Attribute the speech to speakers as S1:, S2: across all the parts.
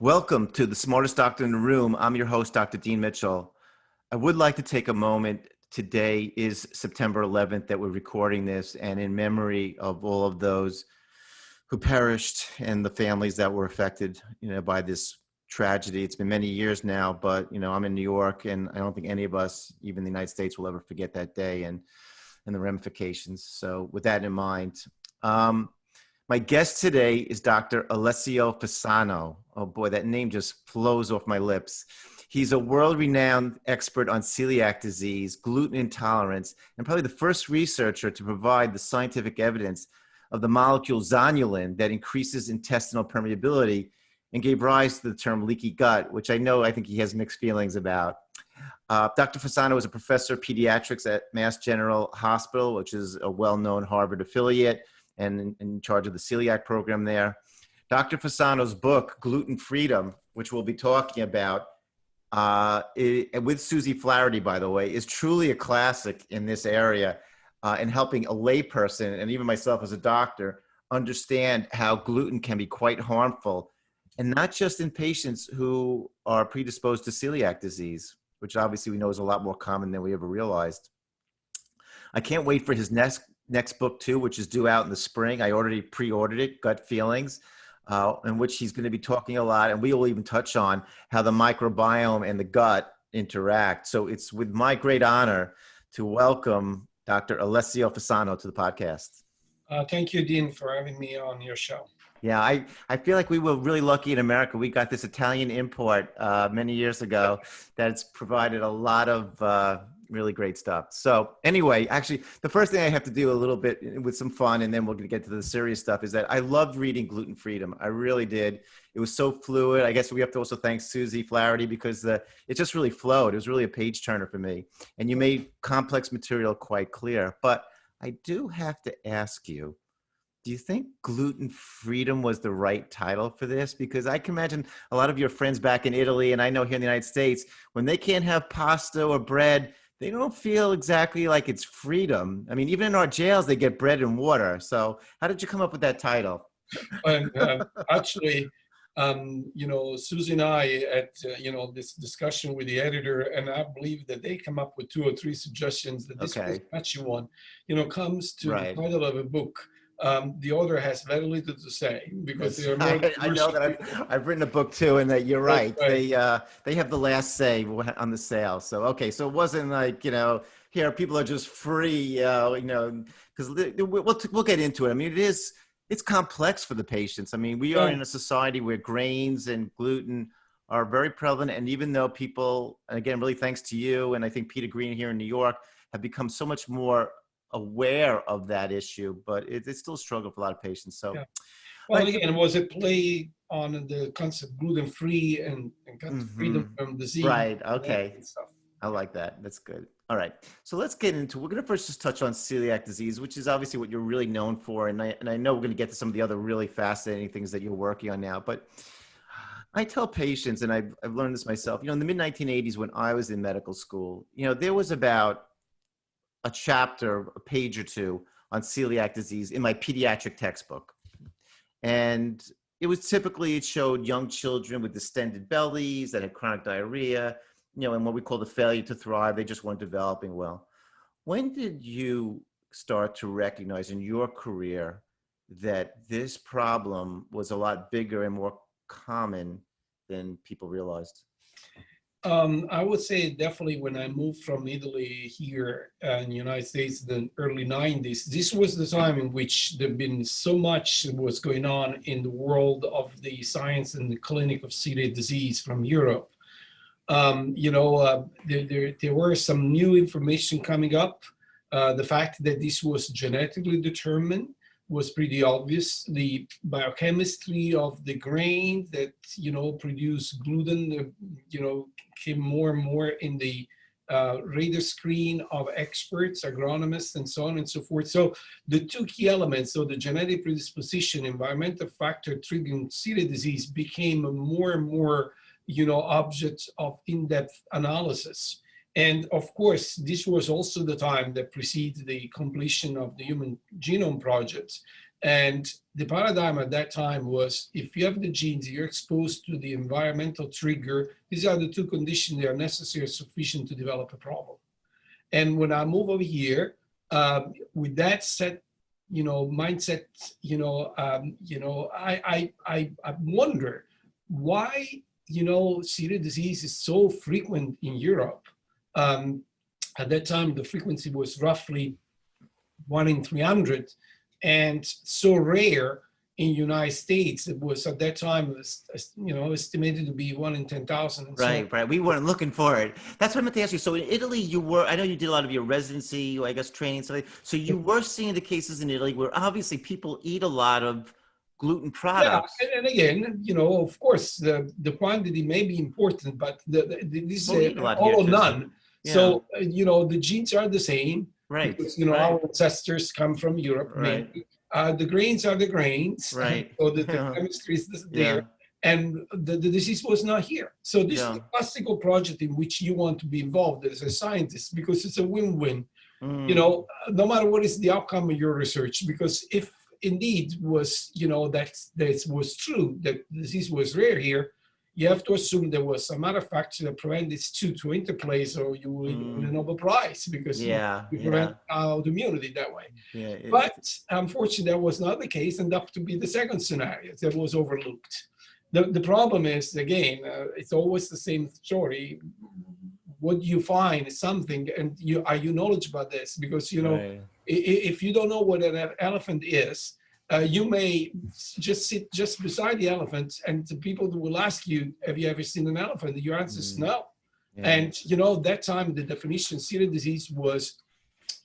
S1: Welcome to the smartest doctor in the room. I'm your host, Dr. Dean Mitchell. I would like to take a moment. Today is September 11th that we're recording this, and in memory of all of those who perished and the families that were affected, by this tragedy. It's been many years now, but I'm in New York, and I don't think any of us, even the United States, will ever forget that day and the ramifications. So with that in mind, my guest today is Dr. Alessio Fasano. Oh boy, that name just flows off my lips. He's a world-renowned expert on celiac disease, gluten intolerance, and probably the first researcher to provide the scientific evidence of the molecule zonulin that increases intestinal permeability and gave rise to the term leaky gut, which I think he has mixed feelings about. Dr. Fasano is a professor of pediatrics at Mass General Hospital, which is a well-known Harvard affiliate, and in charge of the celiac program there. Dr. Fasano's book, Gluten Freedom, which we'll be talking about, with Susie Flaherty, by the way, is truly a classic in this area in helping a layperson, and even myself as a doctor, understand how gluten can be quite harmful, and not just in patients who are predisposed to celiac disease, which obviously we know is a lot more common than we ever realized. I can't wait for his next book too, which is due out in the spring. I already pre-ordered it, Gut Feelings, in which he's going to be talking a lot, and we will even touch on how the microbiome and the gut interact. So it's with my great honor to welcome Dr. Alessio Fasano to the podcast.
S2: Thank you, Dean, for having me on your show.
S1: Yeah, I feel like we were really lucky in America. We got this Italian import many years ago that's provided a lot of really great stuff. So anyway, actually, the first thing I have to do a little bit with some fun, and then we're going to get to the serious stuff, is that I loved reading Gluten Freedom. I really did. It was so fluid. I guess we have to also thank Susie Flaherty because it just really flowed. It was really a page turner for me. And you made complex material quite clear. But I do have to ask you, do you think Gluten Freedom was the right title for this? Because I can imagine a lot of your friends back in Italy, and I know here in the United States, when they can't have pasta or bread, they don't feel exactly like it's freedom. I mean, even in our jails, they get bread and water. So how did you come up with that title?
S2: Actually, Susie and I had, this discussion with the editor, and I believe that they come up with 2 or 3 suggestions that this was a catchy one, comes to the title of a book. The author has very little to say because they are more.
S1: I know that I've written a book too, and that you're right. They have the last say on the sale. So okay, so it wasn't like here people are just free, because we'll get into it. I mean, it's complex for the patients. I mean, we are in a society where grains and gluten are very prevalent, and even though people, again, really thanks to you and I think Peter Green here in New York, have become so much more aware of that issue, but it's still a struggle for a lot of patients. So,
S2: well, again, was it play on the concept gluten-free and got freedom from disease?
S1: Right. Okay. I like that. That's good. All right. So let's get into. We're going to first just touch on celiac disease, which is obviously what you're really known for, and I know we're going to get to some of the other really fascinating things that you're working on now. But I tell patients, and I've learned this myself. In the mid 1980s, when I was in medical school, there was about a chapter, a page or 2 on celiac disease in my pediatric textbook. And it showed young children with distended bellies that had chronic diarrhea, and what we call the failure to thrive. They just weren't developing well. When did you start to recognize in your career that this problem was a lot bigger and more common than people realized?
S2: I would say definitely when I moved from Italy here in the United States in the early 90s, this was the time in which there had been so much was going on in the world of the science and the clinic of celiac disease from Europe. There were some new information coming up. The fact that this was genetically determined was pretty obvious. The biochemistry of the grain that, produce gluten, came more and more in the radar screen of experts, agronomists, and so on and so forth. So the 2 key elements, so the genetic predisposition, environmental factor triggering celiac disease, became more and more, objects of in-depth analysis. And of course, this was also the time that preceded the completion of the Human Genome Project. And the paradigm at that time was, if you have the genes, you're exposed to the environmental trigger, these are the two conditions that are necessary or sufficient to develop a problem. And when I move over here, with that set, mindset, I wonder why, celiac disease is so frequent in Europe. At that time, the frequency was roughly 1 in 300, and so rare in United States. It was at that time, estimated to be 1 in 10,000.
S1: Right, right. We weren't looking for it. That's what I meant to ask you. So in Italy, I know you did a lot of your residency, I guess, training. So you were seeing the cases in Italy where obviously people eat a lot of gluten products.
S2: Yeah, and again, of course, the quantity may be important, but this is all or none. Yeah. So, the genes are the same.
S1: Right.
S2: Because, our ancestors come from Europe.
S1: Right.
S2: The grains are the grains.
S1: Right.
S2: So the chemistry is there. Yeah. And the disease was not here. So this is a classical project in which you want to be involved as a scientist, because it's a win-win. No matter what is the outcome of your research, because if indeed was, that was true, that the disease was rare here, you have to assume there was some other factor that prevent these two to interplay, so you will win a Nobel Prize, because you prevent autoimmunity that way. Yeah, but unfortunately, that was not the case, and up to be the second scenario that was overlooked. The problem is, again, it's always the same story. What you find is something, and are you knowledgeable about this? Because, if you don't know what an elephant is, you may just sit just beside the elephant, and the people will ask you, have you ever seen an elephant? Your answer is no. Yeah. And, that time, the definition of celiac disease was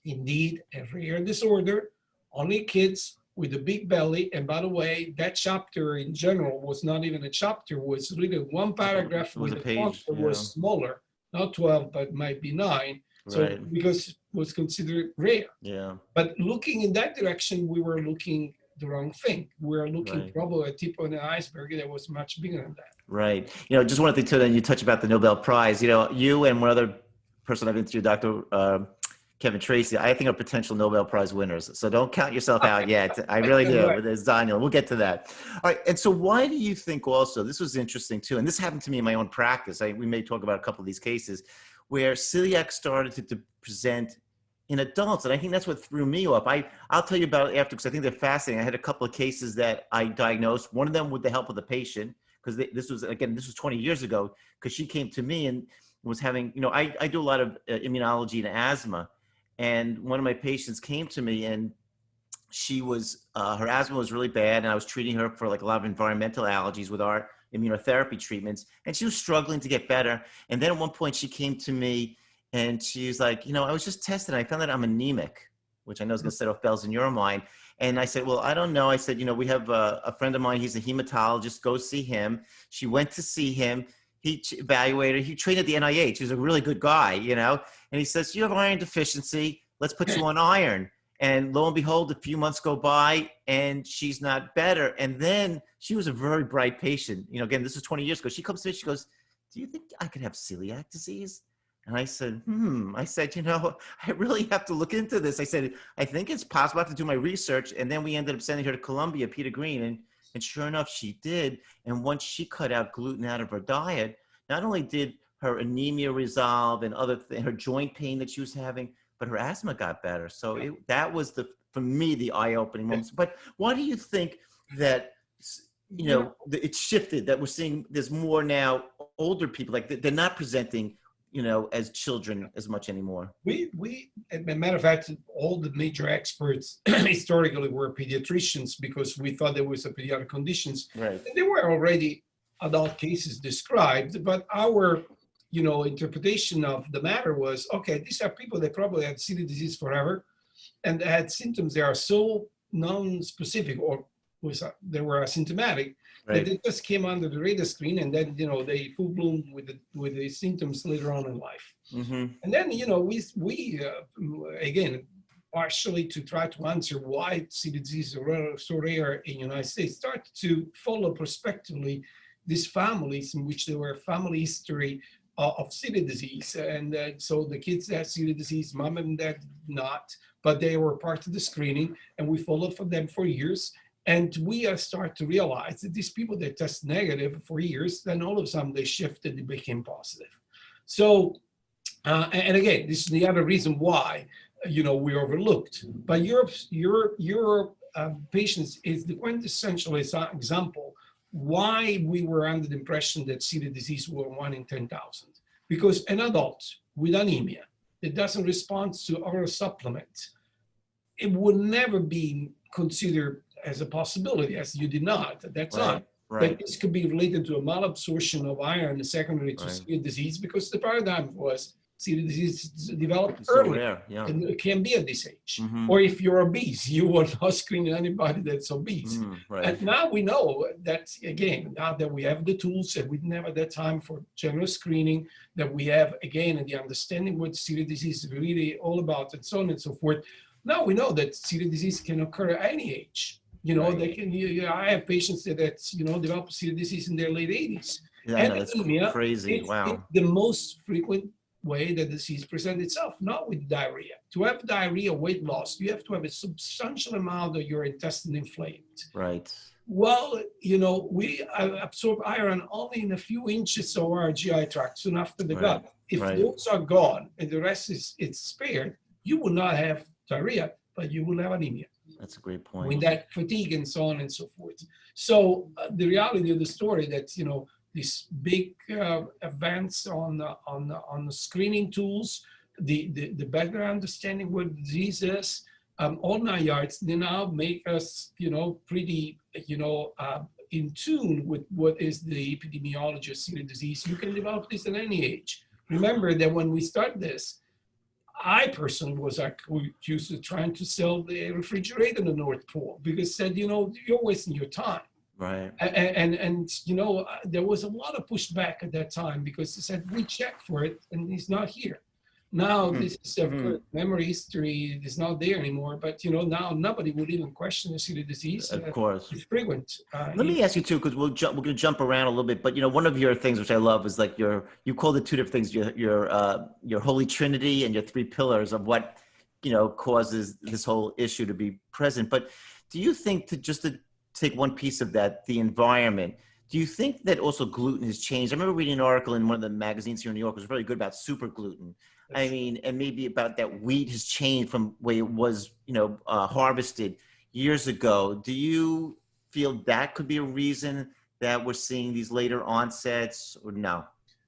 S2: indeed a rare disorder, only kids with a big belly. And by the way, that chapter in general was not even a chapter, was really one paragraph with a page that was smaller, not 12, but might be 9. So because it was considered rare. Yeah. But looking in that direction, we were looking the wrong thing. We're looking probably at tip of an iceberg that was much bigger than that. Right.
S1: Just one thing too, then you touch about the Nobel Prize. You and one other person I've interviewed, Dr. Kevin Tracy, I think are potential Nobel Prize winners. So don't count yourself out yet. I really do. There's Daniel. We'll get to that. All right. And so why do you think also, this was interesting too, and this happened to me in my own practice. We may talk about a couple of these cases where celiac started to present in adults. And I think that's what threw me off. I'll tell you about it after, because I think they're fascinating. I had a couple of cases that I diagnosed, one of them with the help of the patient, because this was 20 years ago, because she came to me and was having, I do a lot of immunology and asthma. And one of my patients came to me, and she was, her asthma was really bad. And I was treating her for like a lot of environmental allergies with our immunotherapy treatments. And she was struggling to get better. And then at one point she came to me and she's like, I was just tested. I found that I'm anemic, which I know is going to set off bells in your mind. And I said, well, I don't know. I said, we have a friend of mine. He's a hematologist. Go see him. She went to see him. He evaluated. He trained at the NIH. He's a really good guy, And he says, you have iron deficiency. Let's put you on iron. And lo and behold, a few months go by and she's not better. And then she was a very bright patient. Again, this is 20 years ago. She comes to me, she goes, do you think I could have celiac disease? And I said, I said, I really have to look into this. I said, I think it's possible. I have to do my research. And then we ended up sending her to Columbia, Peter Green. And sure enough, she did. And once she cut out gluten out of her diet, not only did her anemia resolve and her joint pain that she was having, but her asthma got better. So that was for me, the eye-opening moments. But why do you think that, it shifted, that we're seeing there's more now older people, like they're not presenting, as children as much anymore? We, as a matter of fact, all the major experts historically were pediatricians, because we thought there was a pediatric conditions. Right. And there were already adult cases described, but our interpretation of the matter was, okay, these are people that probably had celiac disease forever and had symptoms that are so non-specific, or they were asymptomatic, that they just came under the radar screen, and then they full bloom with the symptoms later on in life. Mm-hmm. And then we again, partially to try to answer why celiac disease is so rare in the United States, start to follow prospectively these families in which there were family history of celiac disease. And so the kids that had celiac disease, mom and dad did not,
S2: but they were part of the screening, and we followed for them for years. And we start to realize that these people that test negative for years, then all of a sudden they shifted, they became positive. So, and again, this is the other reason why, we overlooked. But your patients is the quintessential example why we were under the impression that celiac disease were 1 in 10,000. Because an adult with anemia that doesn't respond to oral supplement, it would never be considered as a possibility, as you did not at that time.
S1: Right.
S2: That this could be related to a malabsorption of iron secondary to celiac disease, because the paradigm was celiac disease developed early, and it can be at this age. Or if you're obese, you will not screen anybody that's obese. And now we know that, again, now that we have the tools that we didn't have at that time for general screening, that we have, again, the understanding what celiac disease is really all about, and so on and so forth. Now we know that celiac disease can occur at any age. They can. I have patients that develop celiac disease in their late 80s.
S1: Yeah,
S2: and
S1: that's
S2: anemia,
S1: crazy. Wow.
S2: It's the most frequent way that the disease presents itself, not with diarrhea. To have diarrhea, weight loss, you have to have a substantial amount of your intestine inflamed.
S1: Right.
S2: Well, we absorb iron only in a few inches of our GI tract soon after the gut. If those are gone and the rest it's spared, you will not have diarrhea, but you will have anemia.
S1: That's a great point.
S2: With that fatigue and so on and so forth. So the reality of the story that, these big advance on the screening tools, the better understanding what the disease is, all 9 yards, they now make us, pretty, in tune with what is the epidemiology of celiac disease. You can develop this at any age. Remember that when we start this, I personally was accused of trying to sell the refrigerator in the North Pole, because said, you're wasting your time.
S1: Right.
S2: And there was a lot of pushback at that time, because they said, we checked for it and he's not here. Now this is memory history is not there anymore, but now nobody would even question the celiac disease.
S1: Of course.
S2: It's frequent.
S1: Let me ask you too, because we're going to jump around a little bit, but one of your things which I love is like you called it two different things, your holy trinity and your 3 pillars of what causes this whole issue to be present. But do you think to take one piece of that, the environment, do you think that also gluten has changed? I remember reading an article in one of the magazines here in New York, it was very good, about super gluten. I mean, and maybe about that wheat has changed from the way it was, harvested years ago. Do you feel that could be a reason that we're seeing these later onsets, or no?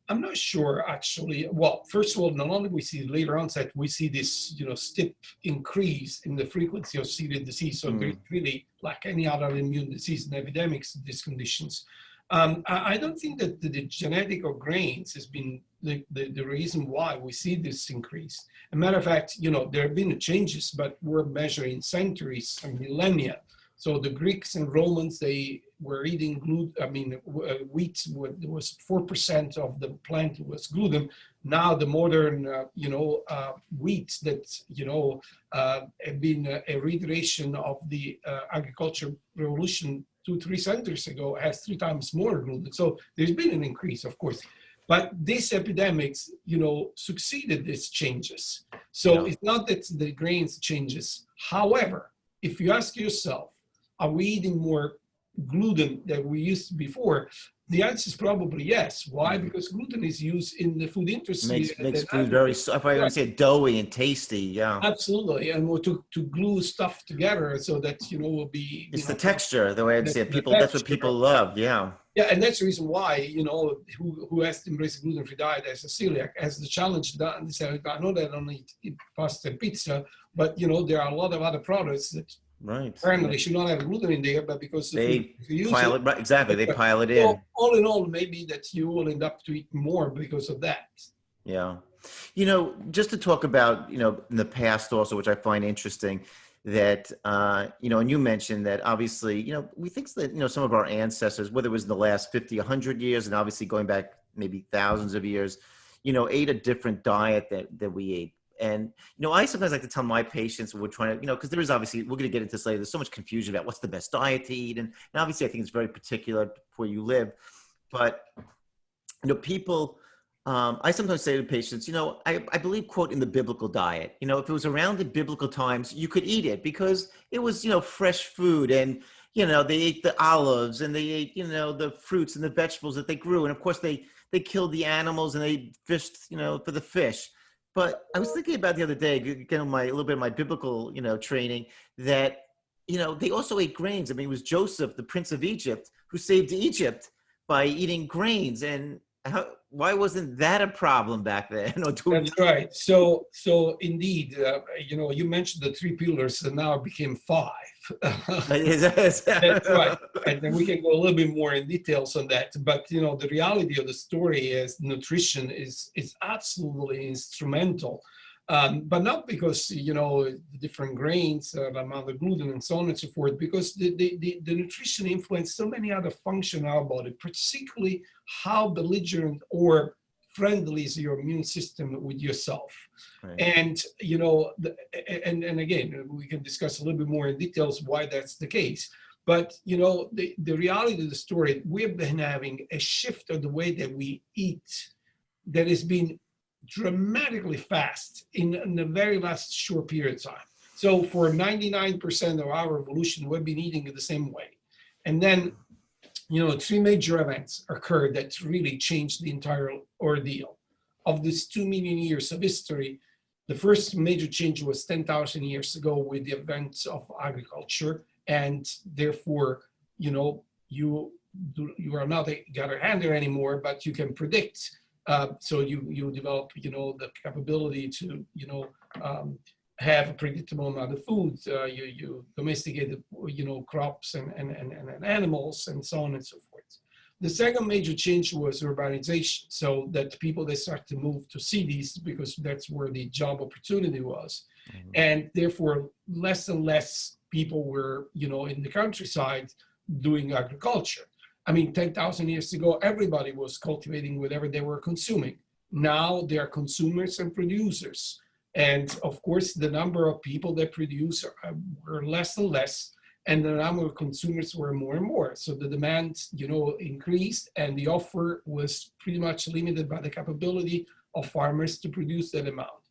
S2: I'm not sure, actually. Well, first of all, not only we see later onset, we see this, steep increase in the frequency of celiac disease. So there's really, like any other immune disease and epidemics, these conditions. I don't think that the genetic or grains has been the reason why we see this increase. As a matter of fact, there have been changes, but we're measuring centuries and millennia. So the Greeks and Romans, they were eating wheat was 4% of the plant was gluten. Now the modern, wheat that, have been a reiteration of the agricultural revolution 2-3 centuries ago, has 3 times more gluten. So there's been an increase, of course. But these epidemics, succeeded these changes. So it's not that the grains changes. However, if you ask yourself, are we eating more gluten than we used to before? The answer is probably yes. Why? Because gluten is used in the food industry.
S1: Makes food very, if I want to say, doughy and tasty. Yeah.
S2: Absolutely, and to glue stuff together so that will be.
S1: It's the texture, the way I say it. People, that's what people love. Yeah.
S2: Yeah, and that's the reason why who has to embrace a gluten-free diet as a celiac has the challenge that I know that I don't eat pasta and pizza, but there are a lot of other products that. Right. Apparently, they should not have gluten in there, but because
S1: they pile it, exactly, they pile it in.
S2: So all in all, maybe that you will end up to eat more because of that.
S1: Yeah, just to talk about in the past also, which I find interesting, that and you mentioned that obviously we think that some of our ancestors, whether it was in the last 50, 100 years, and obviously going back maybe thousands of years, ate a different diet that we ate. And, I sometimes like to tell my patients when we're trying to, because there is obviously, we're going to get into this later, there's so much confusion about what's the best diet to eat. And obviously I think it's very particular where you live, but, people I sometimes say to patients, I believe, quote, in the biblical diet. If it was around the biblical times, you could eat it because it was, fresh food, and, they ate the olives and they ate, the fruits and the vegetables that they grew. And of course they killed the animals and they fished, for the fish. But I was thinking about the other day, again, a little bit of my biblical, training, that, they also ate grains. I mean, it was Joseph, the Prince of Egypt, who saved Egypt by eating grains. And why wasn't that a problem back then?
S2: That's right. So indeed, you mentioned the three pillars, and now it became five. That's right. And then we can go a little bit more in details on that. But the reality of the story is nutrition is absolutely instrumental. But not because the different grains, the amount of gluten, and so on and so forth, because the nutrition influences so many other functions in our body, particularly how belligerent or friendly is your immune system with yourself. Right. And and again, we can discuss a little bit more in details why that's the case. But the reality of the story, we've been having a shift of the way that we eat that has been dramatically fast in the very last short period of time. So for 99% of our evolution, we've been eating it the same way. And then, three major events occurred that really changed the entire ordeal. Of these 2 million years of history, the first major change was 10,000 years ago with the advent of agriculture. And therefore, you are not a gather-hander anymore, but you can predict. So you develop, the capability to, have a predictable amount of food. You domesticate, crops and animals and so on and so forth. The second major change was urbanization. So that people, they start to move to cities because that's where the job opportunity was. Mm-hmm. And therefore, less and less people were, in the countryside doing agriculture. I mean, 10,000 years ago, everybody was cultivating whatever they were consuming. Now they are consumers and producers. And of course, the number of people that produce were less and less, and the number of consumers were more and more. So the demand, increased, and the offer was pretty much limited by the capability of farmers to produce that amount.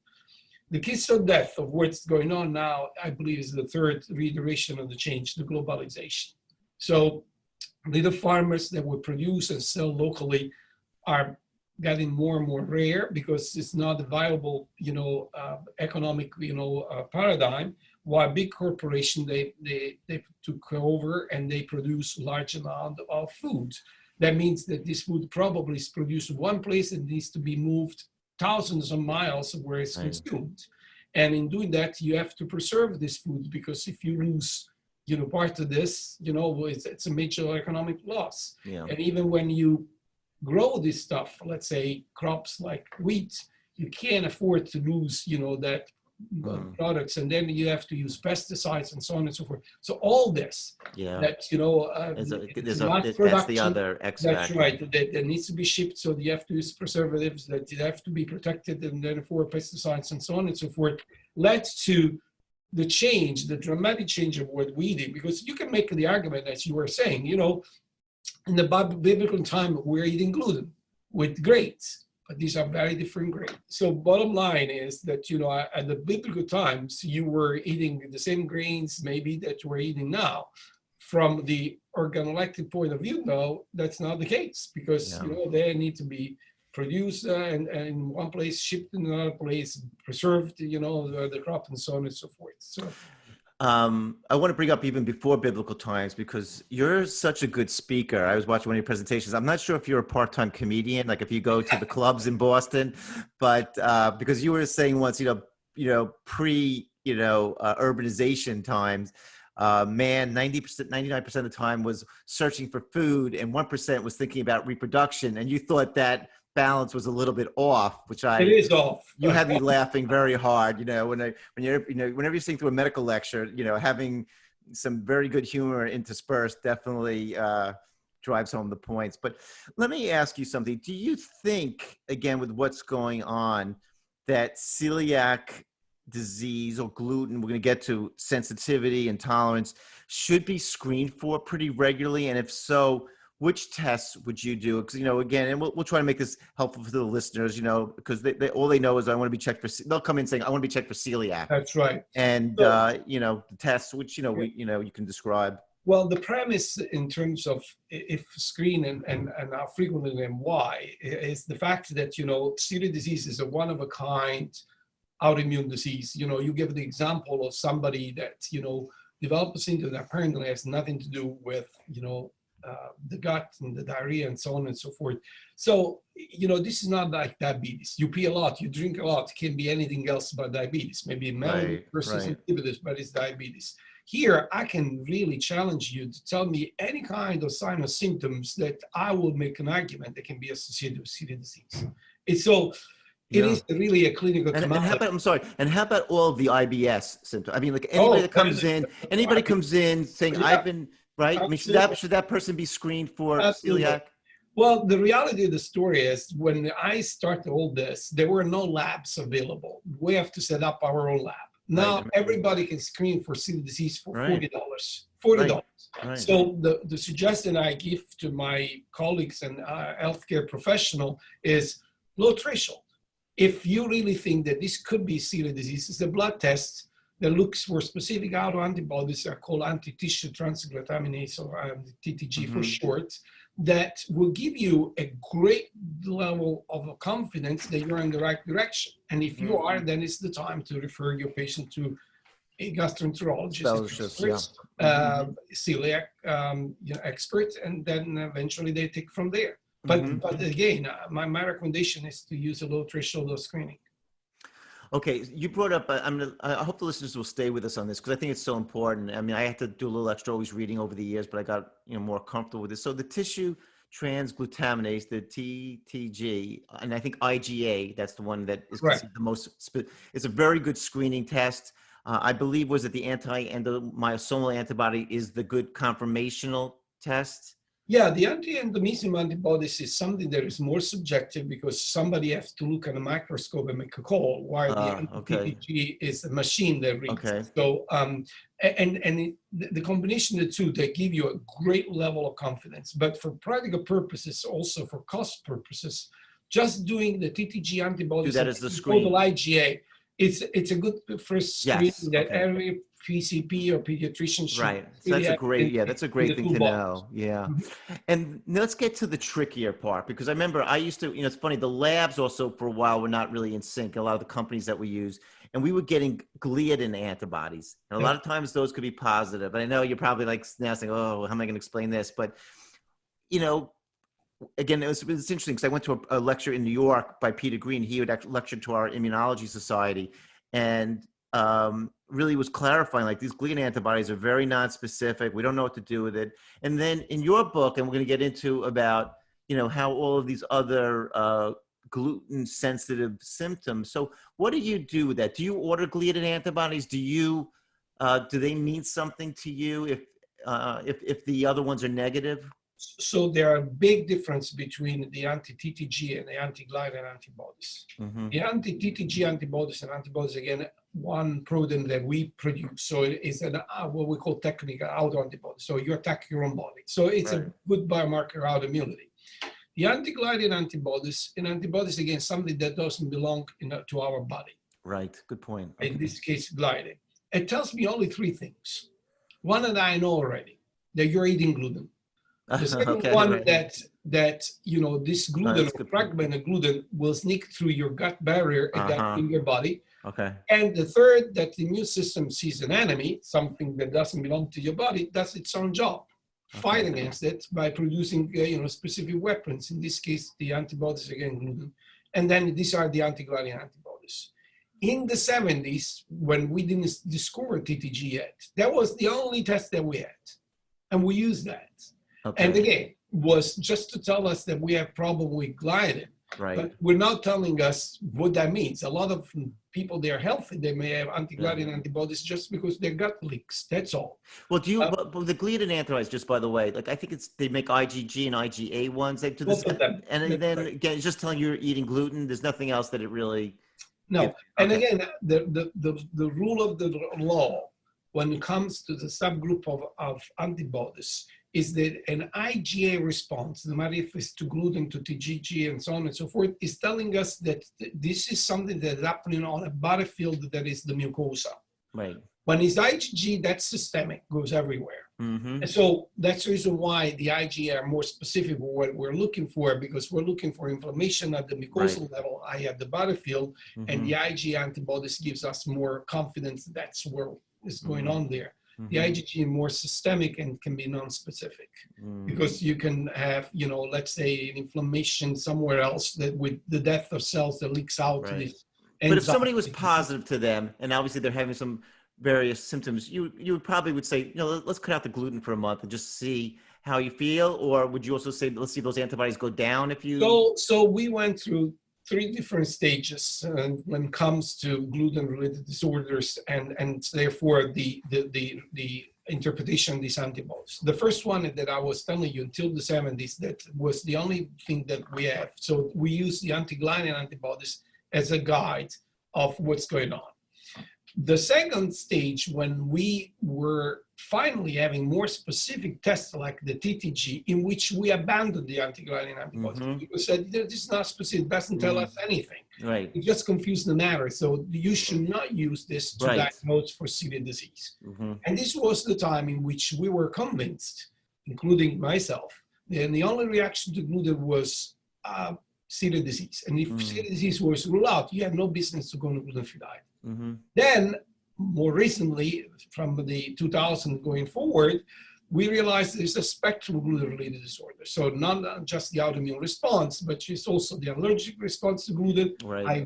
S2: The kiss of death of what's going on now, I believe, is the third reiteration of the change, the globalization. So little farmers that would produce and sell locally are getting more and more rare because it's not a viable, economic, paradigm. While big corporations, they took over and they produce large amount of food. That means that this food probably is produced in one place and needs to be moved thousands of miles where it's consumed. And in doing that, you have to preserve this food, because if you lose part of this, it's a major economic loss. Yeah. And even when you grow this stuff, let's say crops like wheat, you can't afford to lose, that products, and then you have to use pesticides and so on and so forth. So all this, that that's the other X factor. That's right. That needs to be shipped, so you have to use preservatives, that you have to be protected, and therefore pesticides and so on and so forth, led to the dramatic change of what we did. Because you can make the argument, as you were saying, in the biblical time, we're eating gluten with grains, but these are very different grains. So bottom line is that, at the biblical times, you were eating the same grains maybe that we're eating now. From the organoleptic point of view, though, that's not the case, because, they need to be produced and in one place, shipped in another place, preserved, the crop and so on and so forth. So.
S1: I want to bring up even before biblical times, because you're such a good speaker. I was watching one of your presentations. I'm not sure if you're a part-time comedian, like if you go to the clubs in Boston, but because you were saying once, pre, urbanization times, man, 90%, 99% of the time was searching for food, and 1% was thinking about reproduction. And you thought that balance was a little bit off, which it
S2: is off.
S1: You had me laughing very hard, whenever you're sitting through a medical lecture, having some very good humor interspersed definitely drives home the points. But let me ask you something. Do you think, again, with what's going on, that celiac disease or gluten, we're going to get to sensitivity and tolerance, should be screened for pretty regularly? And if so, which tests would you do? Because, again, and we'll try to make this helpful for the listeners, because they all they know is I want to be checked for, they'll come in saying, I want to be checked for celiac.
S2: That's right.
S1: And,
S2: So,
S1: the tests, which, you can describe.
S2: well, the premise in terms of if screen and how frequently and why is the fact that, celiac disease is a one of a kind autoimmune disease. You give the example of somebody that, developed a symptom that apparently has nothing to do with, the gut and the diarrhea and so on and so forth. So, this is not like diabetes. You pee a lot, you drink a lot, it can be anything else but diabetes. Maybe melon versus inhibitors, but it's diabetes. Here, I can really challenge you to tell me any kind of sign or symptoms that I will make an argument that can be associated with celiac disease. It's so, it is really a clinical commodity.
S1: And how about all the IBS symptoms? I mean, like anybody that comes in, saying, I've been, right? I mean, should that person be screened for celiac?
S2: Well, the reality of the story is when I started all this, there were no labs available. We have to set up our own lab. Now everybody can screen for celiac disease for $40. $40. Right. So the suggestion I give to my colleagues and healthcare professional is low threshold. If you really think that this could be celiac disease, it's a blood test that looks for specific autoantibodies are called anti-tissue transglutaminase, or TTG for short, that will give you a great level of confidence that you're in the right direction. And if you are, then it's the time to refer your patient to a gastroenterologist, celiac expert, and then eventually they take from there. But again, my recommendation is to use a low threshold of screening.
S1: Okay, you brought up, I hope the listeners will stay with us on this because I think it's so important. I mean, I had to do a little extra always reading over the years, but I got more comfortable with this. So the tissue transglutaminase, the TTG, and I think IgA, that's the one that is considered the most, it's a very good screening test. I believe was that the anti-endomyosomal antibody is the good confirmational test.
S2: Yeah, the anti-endomysium antibodies is something that is more subjective because somebody has to look at a microscope and make a call, while the anti-TTG is a machine that reads. Okay. So, the combination of the two, they give you a great level of confidence. But for practical purposes, also for cost purposes, just doing the TTG antibodies,
S1: that is the screen.
S2: IgA, it's a good first screen that every PCP or pediatrician should.
S1: Right. So that's a great thing to know. Yeah. And let's get to the trickier part, because I remember I used to, it's funny, the labs also for a while were not really in sync. A lot of the companies that we use, and we were getting gliadin antibodies. And a lot of times those could be positive. And I know you're probably like now saying, oh, how am I going to explain this? But, again, it's interesting because I went to a lecture in New York by Peter Green. He would actually lecture to our immunology society, and really was clarifying, like, these gliadin antibodies are very non-specific. We don't know what to do with it. And then in your book, and we're going to get into about, how all of these other gluten sensitive symptoms. So what do you do with that? Do you order gliadin antibodies? Do they mean something to you if the other ones are negative?
S2: So there are a big difference between the anti-TTG and the anti-gliadin antibodies. The anti-TTG antibodies and antibodies, again, one protein that we produce. So it is what we call technical autoantibody. So you attack your own body. So it's a good biomarker of autoimmunity. The anti-gliadin antibodies, again, something that doesn't belong to our body. Right. Good point. In this case, gliadin. It tells me only three things. One that I know already, that you're eating gluten. The second one that this gluten or fragment of gluten will sneak through your gut barrier and get in your body. Okay. And the third, that the immune system sees an enemy, something that doesn't belong to your body, does its own job. Fight against it by producing specific weapons. In this case, the antibodies against gluten. And then these are the anti-gliadin antibodies. In the 70s, when we didn't discover TTG yet, that was the only test that we had. And we used that. Okay. And again, was just to tell us that we have problem with gliadin. Right. But we're not telling us what that means. A lot of people, they're healthy. They may have anti-gliadin antibodies just because their gut leaks. That's all. Well, do you, but the gliadin antibodies, just by the way, like I think they make IgG and IgA ones. They do this, and then again, it's just telling you you're eating gluten. There's nothing else that it really. No. And again, the rule of the law when it comes to the subgroup of antibodies is that an IgA response, no matter if it's to gluten, to TGG, and so on and so forth, is telling us that this is something that is happening on a battlefield that is the mucosa.
S1: Right.
S2: When it's IgG, that's systemic, goes everywhere.
S1: Mm-hmm.
S2: And so that's the reason why the IgA are more specific for what we're looking for, because we're looking for inflammation at the mucosal level, i.e. at the battlefield, and the IgA antibodies gives us more confidence that's what is going on there. The IgG is more systemic and can be non-specific because you can have, let's say an inflammation somewhere else that with the death of cells that leaks out to this.
S1: But if somebody was positive to them, and obviously they're having some various symptoms, you probably would say, let's cut out the gluten for a month and just see how you feel, or would you also say, let's see if those antibodies go down if you?
S2: So we went through 3 different stages when it comes to gluten-related disorders, and therefore the interpretation of these antibodies. The first one that I was telling you until the 70s, that was the only thing that we have. So we use the anti-gliadin antibodies as a guide of what's going on. The second stage, when we were finally having more specific tests like the TTG, in which we abandoned the anti-gliadin antibodies, because said this is not specific, doesn't tell us anything.
S1: Right.
S2: It just confused the matter. So you should not use this to diagnose for celiac disease. And this was the time in which we were convinced, including myself, and the only reaction to gluten was celiac disease. And if celiac disease was ruled out, you had no business to go on a gluten-free diet. Then, more recently, from the 2000 going forward, we realized there's a spectrum of gluten-related disorders. So not just the autoimmune response, but it's also the allergic response to gluten.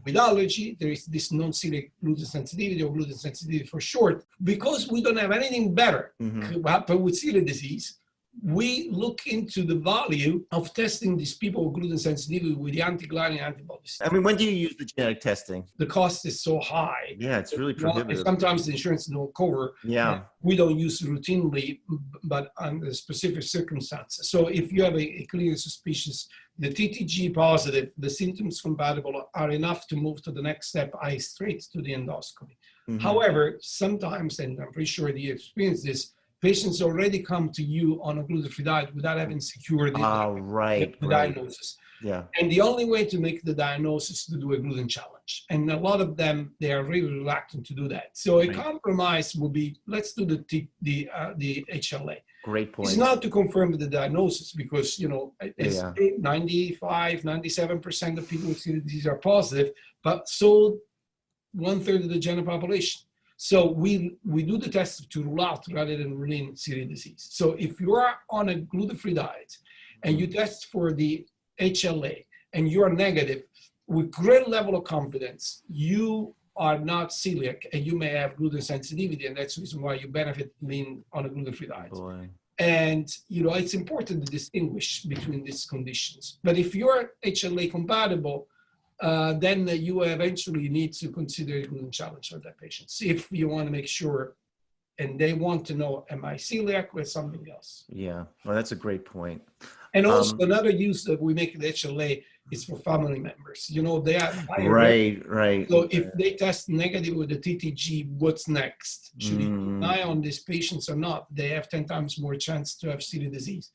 S2: With allergy, there is this non-celiac gluten sensitivity, or gluten sensitivity for short. Because we don't have anything better to happen with celiac disease, we look into the value of testing these people with gluten sensitivity with the anti-gliadin antibodies.
S1: I mean, when do you use the genetic testing?
S2: The cost is so high.
S1: Yeah, it's really prohibitive.
S2: Sometimes the insurance don't cover.
S1: Yeah.
S2: We don't use it routinely, but under specific circumstances. So if you have a clear suspicious, the TTG positive, the symptoms compatible are enough to move to the next step, straight to the endoscopy. However, sometimes, and I'm pretty sure you experience this, patients already come to you on a gluten-free diet without having secured the diagnosis.
S1: Yeah.
S2: And the only way to make the diagnosis is to do a gluten challenge. And a lot of them, they are really reluctant to do that. So a compromise would be, let's do the HLA.
S1: Great point.
S2: It's not to confirm the diagnosis, because, it's 95, 97% of people with celiac disease are positive, but so 1/3 of the general population. So we do the test to rule out rather than ruling celiac disease. So if you are on a gluten-free diet and you test for the HLA and you are negative, with great level of confidence, you are not celiac and you may have gluten sensitivity, and that's the reason why you benefit being on a gluten-free diet. And it's important to distinguish between these conditions. But if you're HLA compatible, then you eventually need to consider a gluten challenge for that patient, if you want to make sure, and they want to know, am I celiac or something else?
S1: Yeah, well, that's a great point.
S2: And also another use that we make the HLA is for family members. They are
S1: right.
S2: So if they test negative with the TTG, what's next? Should you keep an eye on these patients or not? They have 10 times more chance to have celiac disease.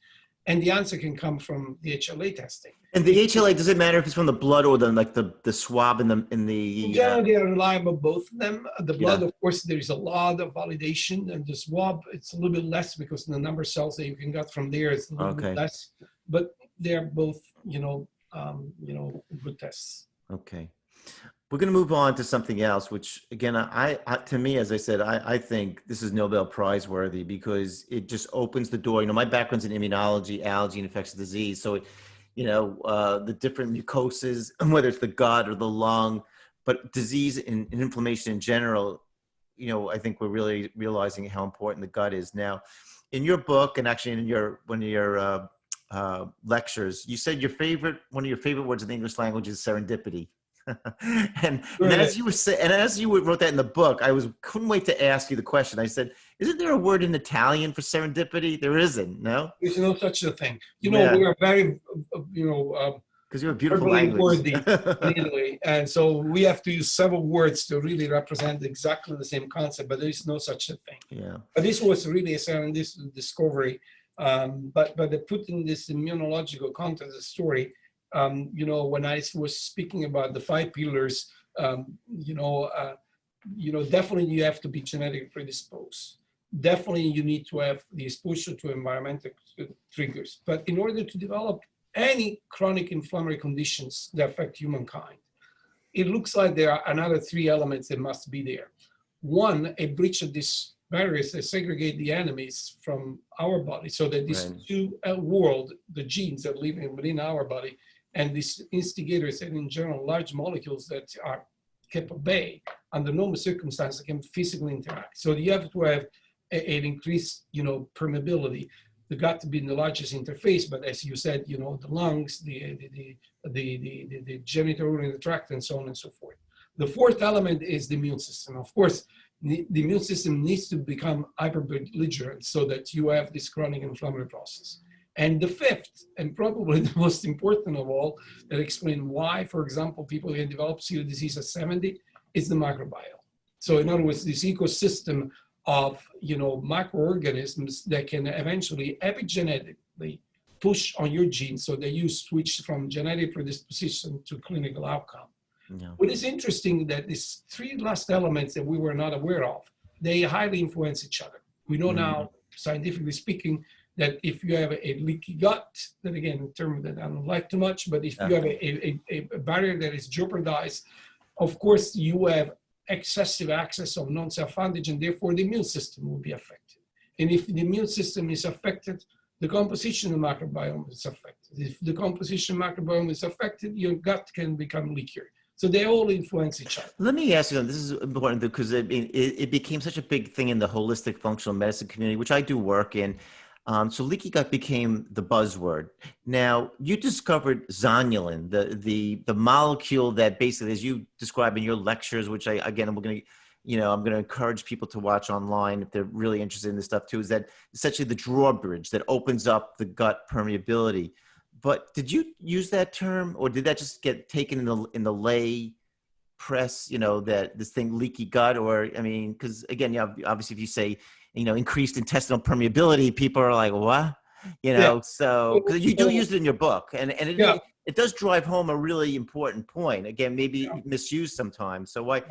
S2: And the answer can come from the HLA testing.
S1: And the HLA, does it matter if it's from the blood or the swab in the?
S2: In general, they are reliable, both of them. The blood, of course, there is a lot of validation, and the swab, it's a little bit less because the number of cells that you can get from there is a little bit less. But they're both, good tests.
S1: Okay. We're going to move on to something else, which again, to me, as I said, I think this is Nobel Prize worthy, because it just opens the door. My background's in immunology, allergy, and infectious disease. So, the different mucoses, whether it's the gut or the lung, but disease and inflammation in general, I think we're really realizing how important the gut is. Now, in your book, and actually in one of your lectures, you said one of your favorite words in the English language is serendipity. and as you wrote that in the book, I couldn't wait to ask you the question. I said, isn't there a word in Italian for serendipity? There isn't, no?
S2: There's no such a thing. We are very,
S1: because you have beautiful language.
S2: In Italy, and so we have to use several words to really represent exactly the same concept, but there is no such a thing.
S1: Yeah.
S2: But this was really a serendipitous discovery But putting this immunological context of the story, when I was speaking about the 5 pillars, definitely you have to be genetically predisposed. Definitely you need to have the exposure to environmental triggers. But in order to develop any chronic inflammatory conditions that affect humankind, it looks like there are another 3 elements that must be there. One, a breach of these barriers that segregate the enemies from our body, so that these two world, the genes that live within our body, and these instigators and in general large molecules that are kept at bay under normal circumstances can physically interact. So you have to have an increased, permeability. The gut to be in the largest interface, but as you said, the lungs, the genitourinary tract, and so on and so forth. The 4th element is the immune system. Of course, the immune system needs to become hyper-belligerent so that you have this chronic inflammatory process. And the 5th, and probably the most important of all, that explains why, for example, people can develop celiac disease at 70, is the microbiome. So in other words, this ecosystem of microorganisms that can eventually epigenetically push on your genes so that you switch from genetic predisposition to clinical outcome. Yeah. What is interesting that these 3 last elements that we were not aware of, they highly influence each other. We know now, scientifically speaking, that if you have a leaky gut, that again, a term that I don't like too much, but if you have a barrier that is jeopardized, of course, you have excessive access of non-self antigen, therefore the immune system will be affected. And if the immune system is affected, the composition of the microbiome is affected. If the composition of microbiome is affected, your gut can become leakier. So they all influence each other.
S1: Let me ask you, this is important because it became such a big thing in the holistic functional medicine community, which I do work in. So leaky gut became the buzzword. Now, you discovered zonulin, the molecule that basically, as you describe in your lectures, which I'm going to encourage people to watch online if they're really interested in this stuff too, is that essentially the drawbridge that opens up the gut permeability. But did you use that term, or did that just get taken in the lay press, that this thing leaky gut? Or, because again, obviously if you say, increased intestinal permeability, people are like, what? So because you do use it in your book, and it does drive home a really important point. Again, maybe misused sometimes. So why do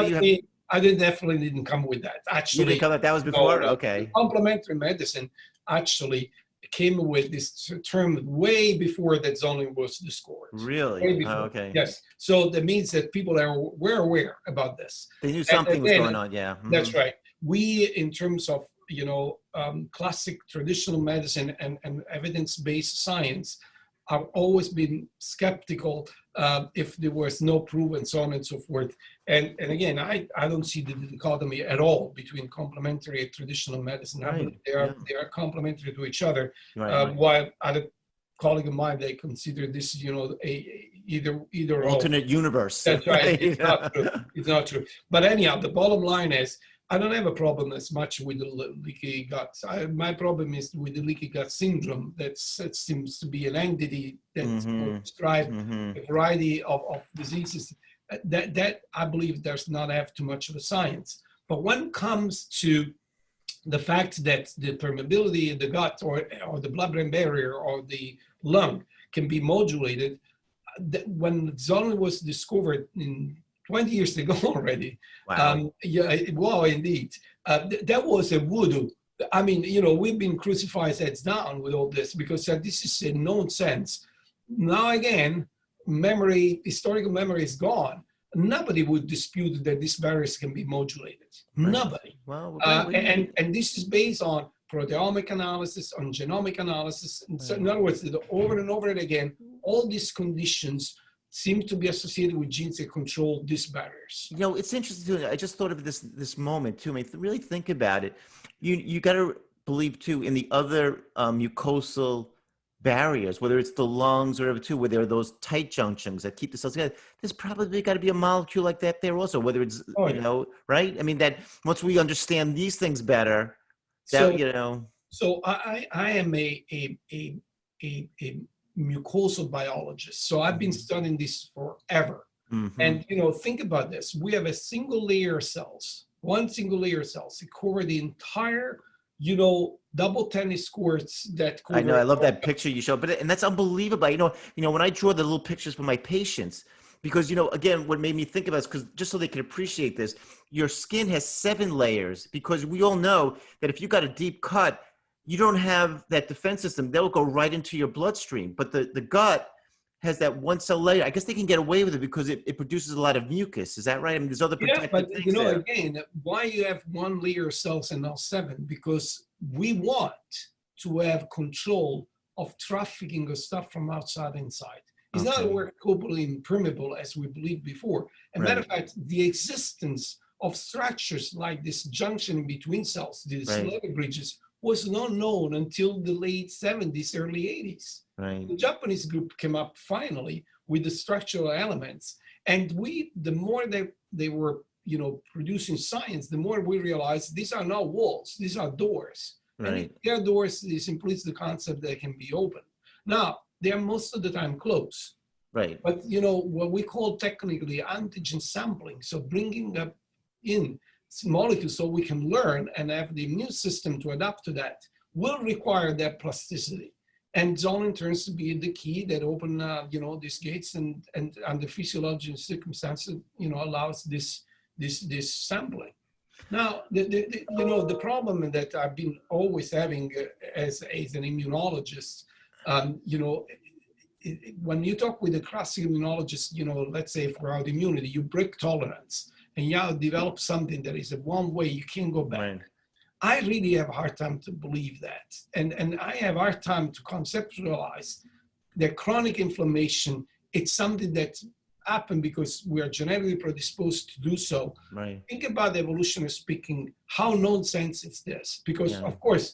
S1: you have?
S2: I definitely didn't come with that. Actually,
S1: you didn't come with that was before. Okay.
S2: Complementary medicine actually came with this term way before that zonulin was discovered.
S1: Really?
S2: Way before.
S1: Okay.
S2: Yes. So that means that people were aware about this.
S1: They knew something was going on. Yeah. Mm-hmm.
S2: That's right. We, in terms of classic traditional medicine and evidence-based science, have always been skeptical if there was no proof and so on and so forth. And again, I don't see the dichotomy at all between complementary and traditional medicine. I believe they are complementary to each other. While other colleague of mine, they consider this, either
S1: alternate universe.
S2: That's right. It's not true. It's not true. But anyhow, the bottom line is, I don't have a problem as much with the leaky gut. My problem is with the leaky gut syndrome. That seems to be an entity that describes a variety of diseases. That I believe does not have too much of a science. But when it comes to the fact that the permeability in the gut or the blood-brain barrier or the lung can be modulated, when zonulin was discovered in 20 years ago already.
S1: Wow.
S2: Wow, indeed. That was a voodoo. We've been crucified heads down with all this because this is a nonsense. Now again, historical memory is gone. Nobody would dispute that these barriers can be modulated. Right. Nobody.
S1: Well,
S2: and this is based on proteomic analysis, on genomic analysis. And so in other words, over and over again, all these conditions seem to be associated with genes that control these barriers.
S1: It's interesting too. I just thought of this moment too. Really think about it. You got to believe too in the other mucosal barriers, whether it's the lungs or whatever too, where there are those tight junctions that keep the cells together. There's probably got to be a molecule like that there also. Whether it's right. That once we understand these things better, that
S2: So I am a mucosal biologist. So I've been studying this forever. And think about this. We have a single layer of cells, one single layer of cells. It covers the entire double tennis courts that
S1: I know.
S2: cover.
S1: I love that picture you showed, and that's unbelievable. When I draw the little pictures for my patients, because again, what made me think about this, because just so they can appreciate this, your skin has 7 layers, because we all know that if you got a deep cut, you don't have that defense system. That will go right into your bloodstream. But the gut has that one cell layer. I guess they can get away with it because it produces a lot of mucus. Is that right? I mean, there's other
S2: Yeah,
S1: protective
S2: but
S1: things there.
S2: again, why you have 1 layer of cells and not 7? Because we want to have control of trafficking of stuff from outside inside. It's not that we're completely impermeable as we believed before. As a matter of fact, the existence of structures like this junction in between cells, these layer bridges, was not known until the late 70s, early 80s. The Japanese group came up finally with the structural elements. And the more they were, producing science, the more we realized these are not walls, these are doors. And if they are doors, it implies the concept that they can be open. Now, they are most of the time closed. But, what we call technically antigen sampling, so bringing up in molecules so we can learn and have the immune system to adapt to that, will require that plasticity. And zoning turns to be the key that open, these gates and under physiological circumstances, allows this sampling. Now, the problem that I've been always having as an immunologist, when you talk with a classic immunologist, let's say for autoimmunity, you break tolerance and you develop something that is a one way, you can't go back. I really have a hard time to believe that. And I have a hard time to conceptualize that chronic inflammation, it's something that happened because we are genetically predisposed to do so. Think about evolutionary speaking, how nonsense is this? Because of course,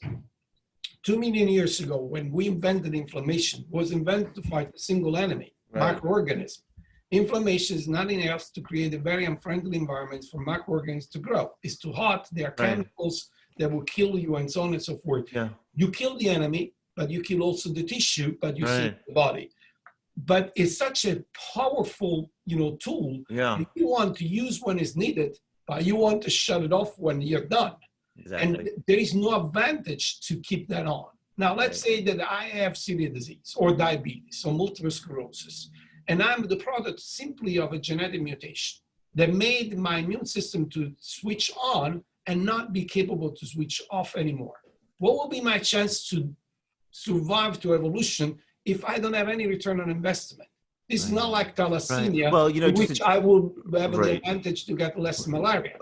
S2: 2 million years ago, when we invented inflammation, was invented to fight a single enemy, microorganism. Inflammation is nothing else to create a very unfriendly environment for microorganisms to grow. It's too hot, there are chemicals that will kill you and so on and so forth. You kill the enemy, but you kill also the tissue, but you save the body. But it's such a powerful, tool that you want to use when it's needed, but you want to shut it off when you're done. And there is no advantage to keep that on. Now, let's say that I have celiac disease or diabetes or multiple sclerosis, and I'm the product simply of a genetic mutation that made my immune system to switch on and not be capable to switch off anymore. What will be my chance to survive to evolution if I don't have any return on investment? This is not like thalassemia, which I will have the advantage to get less malaria.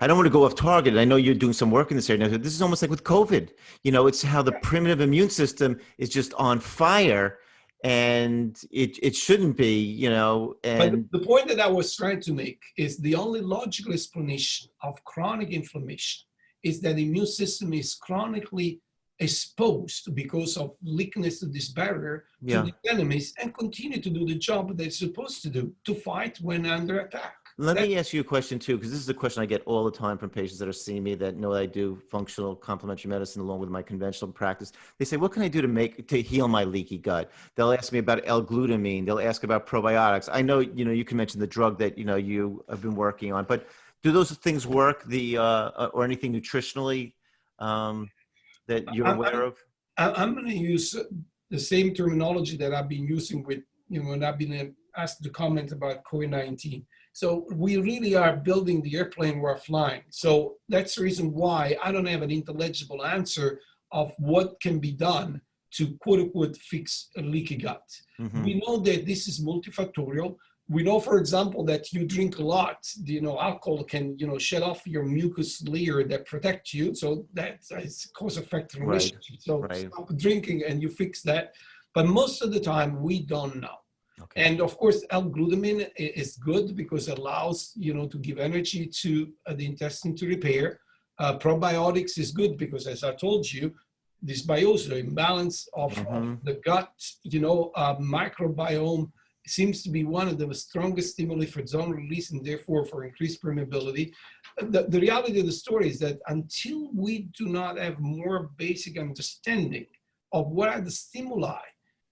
S1: I don't want to go off target. I know you're doing some work in this area. This is almost like with COVID. It's how the primitive immune system is just on fire, and it shouldn't be, And
S2: but the point that I was trying to make is the only logical explanation of chronic inflammation is that the immune system is chronically exposed because of weakness of this barrier to the enemies and continue to do the job they're supposed to do to fight when under attack.
S1: Let me ask you a question too, because this is a question I get all the time from patients that are seeing me that know that I do functional complementary medicine along with my conventional practice. They say, what can I do to heal my leaky gut? They'll ask me about L-glutamine. They'll ask about probiotics. I know, you can mention the drug that, you have been working on, but do those things work or anything nutritionally that you're aware of?
S2: I'm going to use the same terminology that I've been using with, when I've been asked to comment about COVID-19. So we really are building the airplane we're flying. So that's the reason why I don't have an intelligible answer of what can be done to quote unquote fix a leaky gut. We know that this is multifactorial. We know, for example, that you drink a lot, alcohol can, shut off your mucus layer that protects you. So that's a cause-effect relationship. So stop drinking and you fix that. But most of the time, we don't know. And of course, L-glutamine is good because it allows, to give energy to the intestine to repair. Probiotics is good because, as I told you, this biosis, imbalance of the gut, microbiome seems to be one of the strongest stimuli for zone release and therefore for increased permeability. The reality of the story is that until we do not have more basic understanding of what are the stimuli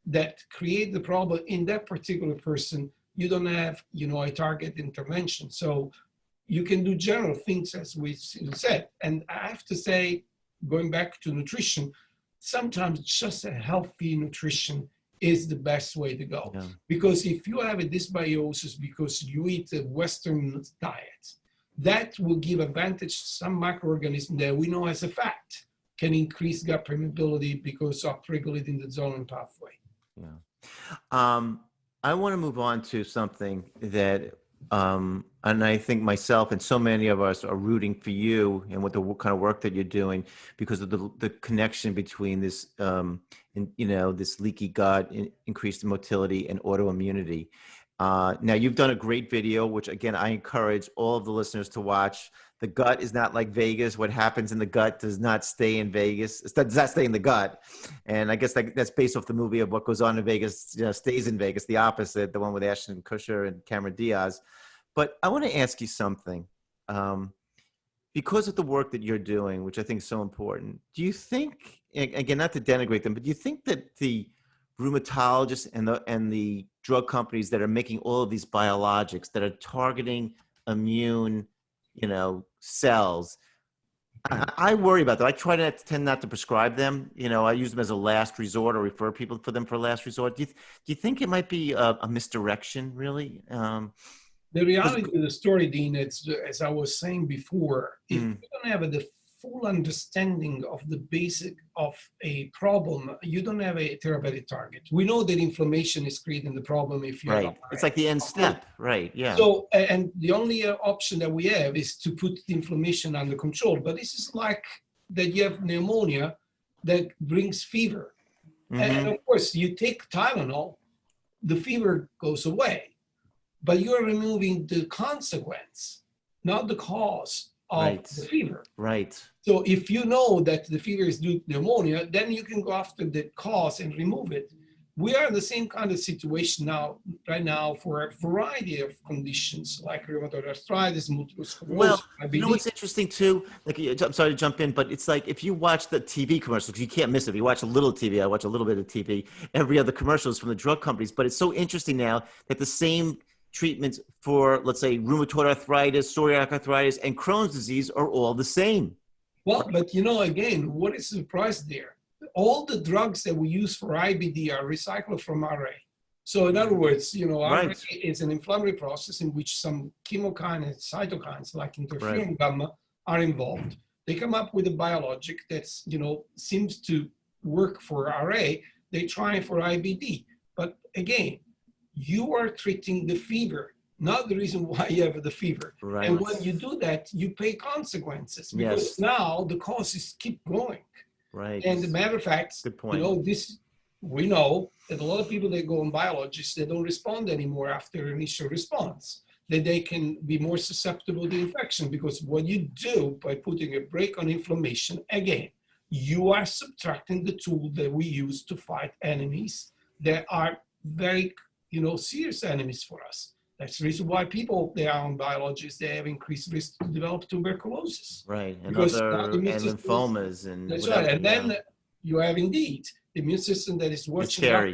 S2: that create the problem in that particular person, you don't have, a target intervention. So you can do general things, as we said. And I have to say, going back to nutrition, sometimes just a healthy nutrition is the best way to go.
S1: Yeah.
S2: Because if you have a dysbiosis because you eat a Western diet, that will give advantage to some microorganism that we know as a fact can increase gut permeability because of regulating the zoning pathway.
S1: Yeah. I want to move on to something that, and I think myself and so many of us are rooting for you and with the kind of work that you're doing because of the connection between this, this leaky gut, increased motility, and autoimmunity. Now, you've done a great video, which again, I encourage all of the listeners to watch. The gut is not like Vegas. What happens in the gut does not stay in Vegas. It does not stay in the gut. And I guess that's based off the movie of What Goes On in Vegas, stays in Vegas, the opposite, the one with Ashton Kutcher and Cameron Diaz. But I want to ask you something. Because of the work that you're doing, which I think is so important, do you think, again, not to denigrate them, but do you think that the rheumatologists and the drug companies that are making all of these biologics that are targeting immune cells, I worry about that. I tend not to prescribe them. I use them as a last resort or refer people for them for a last resort. Do you think it might be a misdirection, really?
S2: The reality of the story, Dean, it's, as I was saying before, if you don't have the full understanding of the basic of a problem, you don't have a therapeutic target. We know that inflammation is creating the problem if you're
S1: right. It's like the end step, right? Yeah.
S2: So, and the only option that we have is to put the inflammation under control. But this is like that you have pneumonia that brings fever. And of course, you take Tylenol, the fever goes away. But you're removing the consequence, not the cause of the fever.
S1: Right.
S2: So if you know that the fever is due to pneumonia, then you can go after the cause and remove it. We are in the same kind of situation right now for a variety of conditions like rheumatoid arthritis, multiple sclerosis.
S1: Well,
S2: IBD.
S1: you know what's interesting too? Like, I'm sorry to jump in, but it's like if you watch the TV commercials, you can't miss it. If you watch a little TV, I watch a little bit of TV. Every other commercial is from the drug companies, but it's so interesting now that the same treatments for, let's say, rheumatoid arthritis, psoriatic arthritis, and Crohn's disease are all the same.
S2: Well, but again, what is the surprise there? All the drugs that we use for IBD are recycled from RA. So in other words, RA is an inflammatory process in which some chemokines and cytokines like interferon gamma are involved. They come up with a biologic that's, seems to work for RA. They try it for IBD. But again, you are treating the fever, not the reason why you have the fever.
S1: Right.
S2: And when you do that, you pay consequences because now the causes keep going.
S1: Right.
S2: And as a matter of fact,
S1: good point.
S2: We know that a lot of people that go on biologics, they don't respond anymore after initial response, that they can be more susceptible to infection because what you do by putting a brake on inflammation, again, you are subtracting the tool that we use to fight enemies that are very serious enemies for us. That's the reason why people that are on biologics, they have increased risk to develop tuberculosis.
S1: Right, and
S2: because
S1: lymphomas and
S2: that's
S1: whatever,
S2: right. And then you have indeed the immune system that is watching out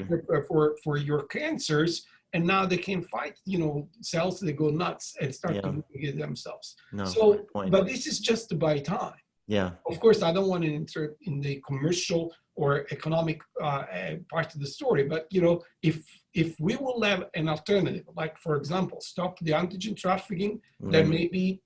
S2: for your cancers, and now they can fight, cells that go nuts and start to mitigate themselves. No, so, but this is just to buy time.
S1: Yeah.
S2: Of course, I don't want to enter in the commercial or economic part of the story, but if we will have an alternative, like for example, stop the antigen trafficking, that may be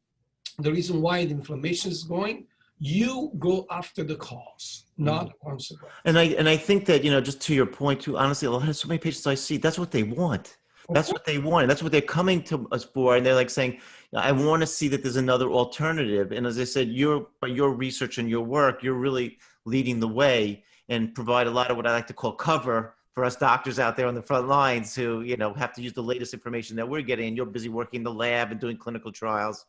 S2: the reason why the inflammation is going. You go after the cause, not the consequence.
S1: And I think that just to your point too, honestly, so many patients I see, that's what they want. That's what they want. That's what they're coming to us for. And they're like saying, I want to see that there's another alternative. And as I said, by your research and your work, you're really leading the way and provide a lot of what I like to call cover for us doctors out there on the front lines who, have to use the latest information that we're getting. And you're busy working in the lab and doing clinical trials.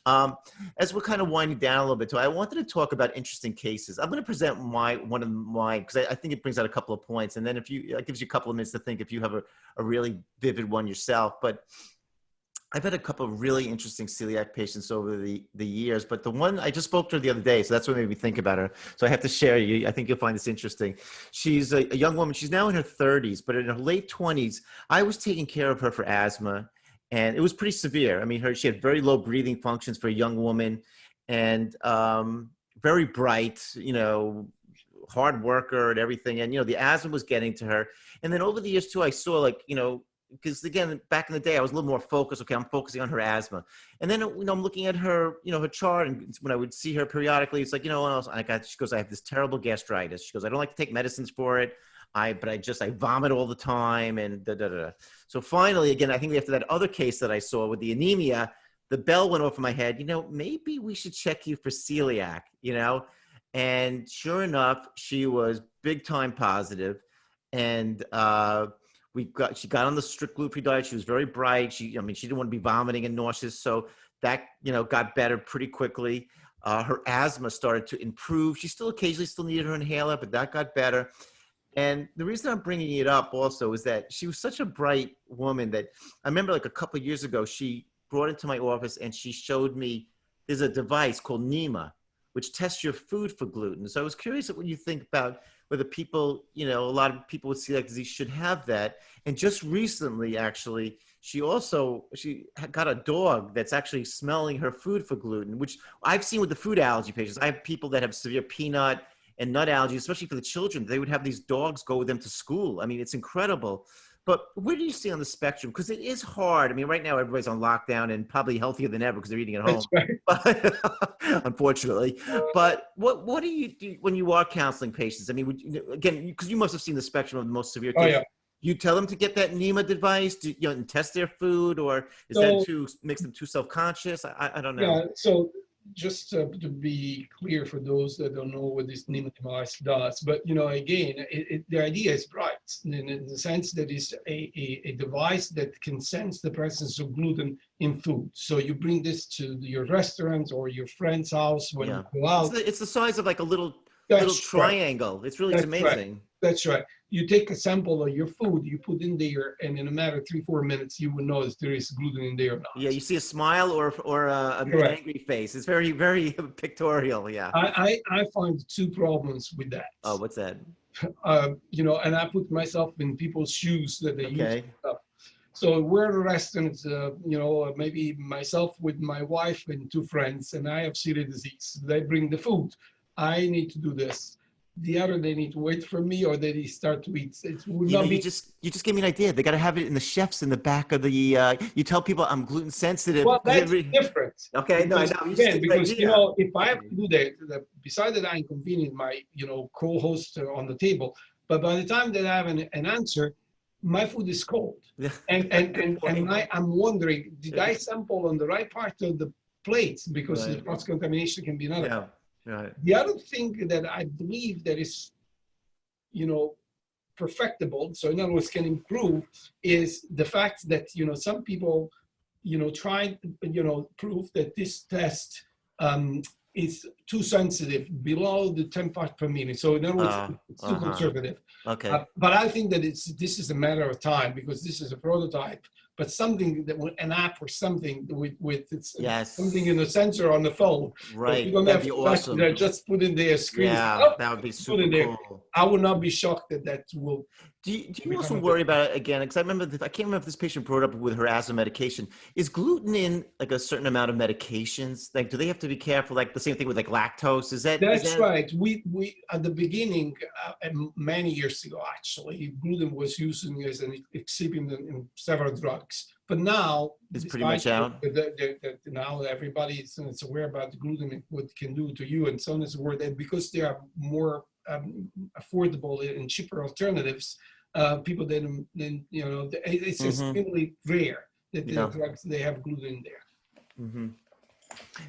S1: As we're kind of winding down a little bit, too, I wanted to talk about interesting cases. I'm going to present one of mine because I think it brings out a couple of points, and then it gives you a couple of minutes to think if you have a really vivid one yourself. But I've had a couple of really interesting celiac patients over the years, but the one I just spoke to her the other day, so that's what made me think about her. So I have to share you. I think you'll find this interesting. She's a young woman. She's now in her 30s, but in her late 20s, I was taking care of her for asthma. And it was pretty severe. I mean, she had very low breathing functions for a young woman. And very bright, you know, hard worker and everything. And, you know, the asthma was getting to her. And then over the years too, I saw like, you know, because again, back in the day, I was a little more focused. Okay, I'm focusing on her asthma. And then, you know, I'm looking at her, you know, her chart. And when I would see her periodically, it's like, you know, what else? She goes, I have this terrible gastritis. She goes, I don't like to take medicines for it. But I vomit all the time and da, da, da, da. So finally, again, I think after that other case that I saw with the anemia, the bell went off in my head, you know, maybe we should check you for celiac, you know? And sure enough, she was big time positive. And, she got on the strict gluten-free diet. She was very bright. She didn't want to be vomiting and nauseous. So that, you know, got better pretty quickly. Her asthma started to improve. She still occasionally still needed her inhaler, but that got better. And the reason I'm bringing it up also is that she was such a bright woman that I remember like a couple of years ago, she brought into my office and she showed me there's a device called NEMA, which tests your food for gluten. So I was curious what you think about whether people, you know, a lot of people with celiac disease should have that. And just recently, actually, she got a dog that's actually smelling her food for gluten, which I've seen with the food allergy patients. I have people that have severe peanut and nut allergies, especially for the children. They would have these dogs go with them to school. I mean, it's incredible. But where do you see on the spectrum? Because it is hard. I mean, right now everybody's on lockdown and probably healthier than ever because they're eating at home.
S2: That's right.
S1: But, unfortunately. But what do you do when you are counseling patients? I mean, again, because you must have seen the spectrum of the most severe cases.
S2: Oh, yeah.
S1: You tell them to get that NEMA device, and test their food, or is that makes them too self-conscious? I don't know.
S2: Yeah. So just to be clear for those that don't know what this NEMA device does, but you know, again, the idea is bright in the sense that it's a device that can sense the presence of gluten in food. So you bring this to your restaurant or your friend's house when you go out.
S1: It's the size of like a little triangle.
S2: Right.
S1: It's amazing.
S2: Right. That's right. You take a sample of your food, you put in there, and in a matter of 3-4 minutes, you will notice there is gluten in there or not.
S1: Yeah, you see a smile or an angry face. It's very, very pictorial. Yeah.
S2: I find two problems with that.
S1: Oh, what's that?
S2: You know, and I put myself in people's shoes that they use stuff. So we're at a restaurant, you know, maybe myself with my wife and 2 friends, and I have celiac disease. They bring the food. I need to do this. The other, they need to wait for me, or they start to eat.
S1: You just gave me an idea. They got to have it in the chefs in the back of the. You tell people I'm gluten sensitive.
S2: Well, that's different.
S1: Okay, no, I know.
S2: Because you know, if I have to do that, besides that, I inconvenience my co-host on the table. But by the time that I have an answer, my food is cold, and I'm wondering, did I sample on the right part of the plate, because the cross contamination can be another.
S1: Yeah. Right.
S2: The other thing that I believe that is, perfectible, so in other words, can improve, is the fact that, some people, try, prove that this test is too sensitive, below the 10 parts per million. So in other words, it's too conservative.
S1: Okay.
S2: But I think that this is a matter of time, because this is a prototype. But something that an app or something with something in the sensor on the phone.
S1: Right.
S2: You don't
S1: That'd
S2: have
S1: be awesome.
S2: Just put in their screen.
S1: Yeah, that would be super cool.
S2: I would not be shocked that will.
S1: Do you also worry about it again? Because I can't remember if this patient brought up with her asthma medication. Is gluten in like a certain amount of medications? Like, do they have to be careful? Like the same thing with like lactose? That's
S2: right. We at the beginning, many years ago, actually, gluten was used as an excipient in several drugs. But now
S1: it's pretty much out.
S2: Now everybody is aware about gluten and what it can do to you, and so on and so forth. And because there are more affordable and cheaper alternatives, people then it's extremely rare that the drugs they have gluten in there.
S1: Mm-hmm.